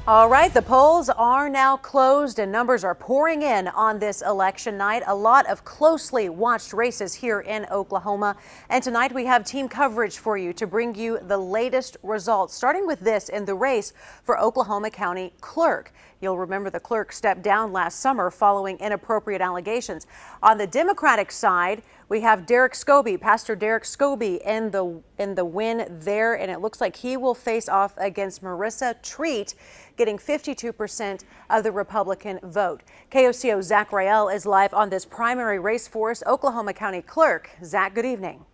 All right, the polls are now closed and numbers are pouring in on this election night. A lot of closely watched races here in Oklahoma. And tonight we have team coverage for you to bring you the latest results, starting with this in the race for Oklahoma County Clerk. You'll remember the clerk stepped down last summer following inappropriate allegations. On the Democratic side, we have Derek Scobie, Pastor Derek Scobie in the win there, and it looks like he will face off against Marissa Treat, getting 52% of the Republican vote. KOCO Zach Rael is live on this primary race for us, Oklahoma County Clerk. Zach, good evening.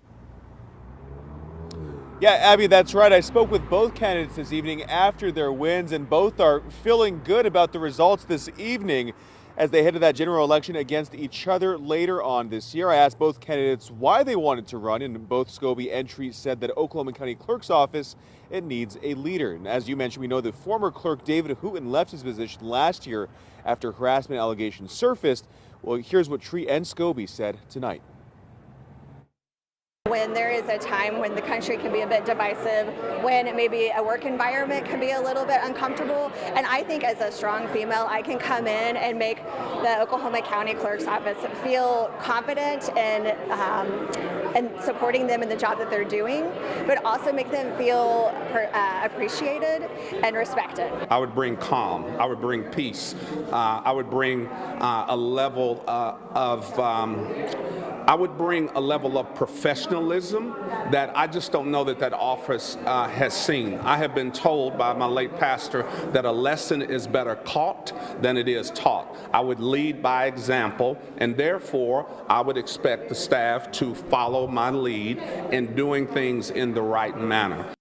Yeah, Abby, that's right. I spoke with both candidates this evening after their wins, and both are feeling good about the results this evening as they head to that general election against each other later on this year. I asked both candidates why they wanted to run, and both Scobie and Treat said that Oklahoma County Clerk's office, it needs a leader. And as you mentioned, we know that former clerk David Hooten left his position last year after harassment allegations surfaced. Well, here's what Treat and Scobie said tonight. When there is a time when the country can be a bit divisive, when maybe a work environment can be a little bit uncomfortable, and I think as a strong female, I can come in and make the Oklahoma County Clerk's office feel confident and supporting them in the job that they're doing, but also make them feel appreciated and respected. I would bring calm. I would bring peace. I would bring a level I would bring a level of professionalism that I just don't know that office has seen. I have been told by my late pastor that a lesson is better caught than it is taught. I would lead by example, and therefore I would expect the staff to follow my lead in doing things in the right manner.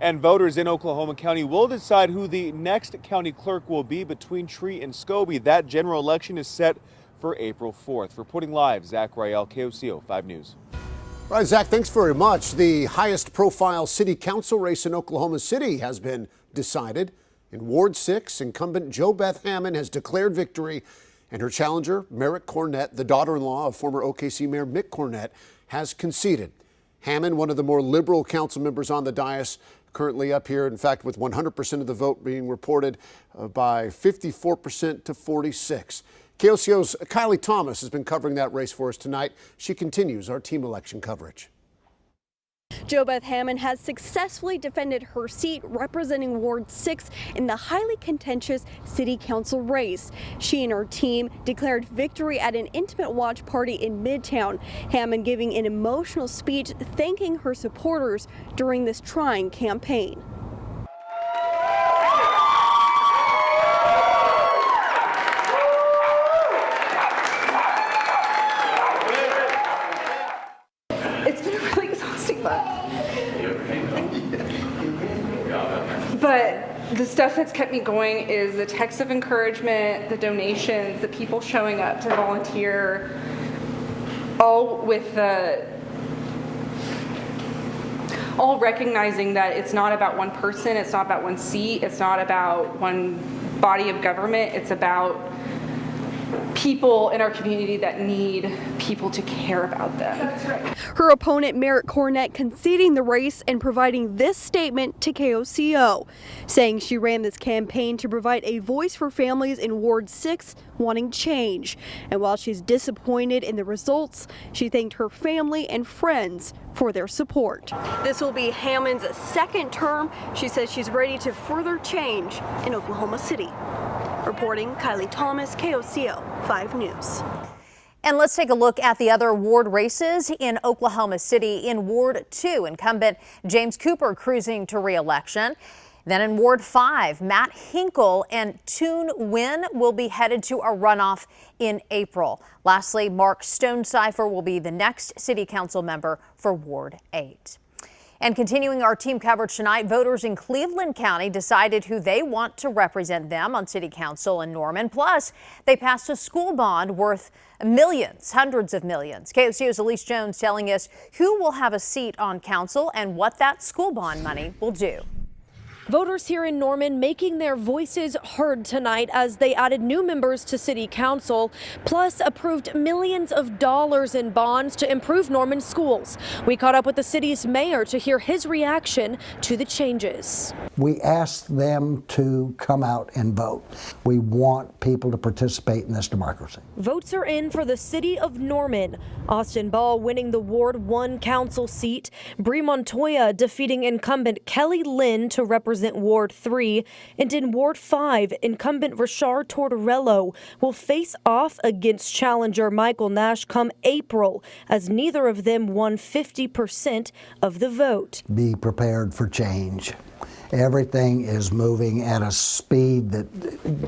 And voters in Oklahoma County will decide who the next county clerk will be between Treat and Scobie. That general election is set for April 4th. Reporting live, Zach Rael, KOCO 5 News. All right, Zach, thanks very much. The highest profile city council race in Oklahoma City has been decided. In Ward 6, incumbent JoBeth Hammond has declared victory, and her challenger, Merrick Cornett, the daughter-in-law of former OKC Mayor Mick Cornett, has conceded. Hammond, one of the more liberal council members on the dais, currently up here, in fact, with 100% of the vote being reported by 54% to 46%. KOCO's Kylie Thomas has been covering that race for us tonight. She continues our team election coverage. JoBeth Hammond has successfully defended her seat representing Ward 6 in the highly contentious city council race. She and her team declared victory at an intimate watch party in Midtown. Hammond giving an emotional speech thanking her supporters during this trying campaign. But the stuff that's kept me going is the text of encouragement, the donations, the people showing up to volunteer, all recognizing that it's not about one person, it's not about one seat, it's not about one body of government, it's about people in our community that need people to care about them. That's right. Her opponent, Merrick Cornett, conceding the race and providing this statement to KOCO, saying she ran this campaign to provide a voice for families in Ward 6 wanting change. And while she's disappointed in the results, she thanked her family and friends for their support. This will be Hammond's second term. She says she's ready to further change in Oklahoma City. Reporting, Kylie Thomas, KOCO 5 News. And let's take a look at the other ward races in Oklahoma City. In Ward 2, incumbent James Cooper cruising to re-election. Then in Ward 5, Matt Hinkle and Toon Wynn will be headed to a runoff in April. Lastly, Mark Stonecipher will be the next city council member for Ward 8. And continuing our team coverage tonight, voters in Cleveland County decided who they want to represent them on city council in Norman. Plus, they passed a school bond worth millions, hundreds of millions. KOCO's Elise Jones telling us who will have a seat on council and what that school bond money will do. Voters here in Norman making their voices heard tonight as they added new members to city council, plus approved millions of dollars in bonds to improve Norman schools. We caught up with the city's mayor to hear his reaction to the changes. We asked them to come out and vote. We want people to participate in this democracy. Votes are in for the city of Norman. Austin Ball winning the Ward 1 council seat. Bree Montoya defeating incumbent Kelly Lynn to represent Ward 3. And in Ward 5, incumbent Rashard Tortorello will face off against challenger Michael Nash come April, as neither of them won 50% of the vote. Be prepared for change. Everything is moving at a speed that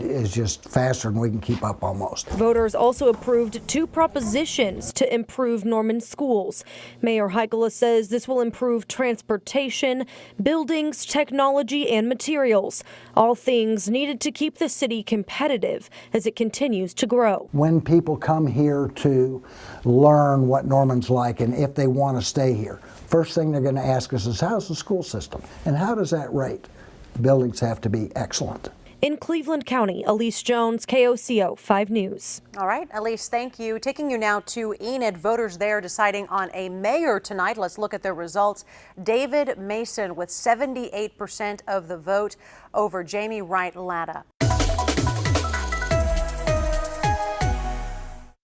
is just faster than we can keep up almost. Voters also approved 2 propositions to improve Norman schools. Mayor Heikkila says this will improve transportation, buildings, technology, and materials, all things needed to keep the city competitive as it continues to grow. When people come here to learn what Norman's like and if they want to stay here, first thing they're going to ask us is, how's the school system and how does that rate? Buildings have to be excellent. In Cleveland County, Elise Jones, KOCO 5 News. All right, Elise, thank you. Taking you now to Enid. Voters there deciding on a mayor tonight. Let's look at the results. David Mason with 78% of the vote over Jamie Wright Latta.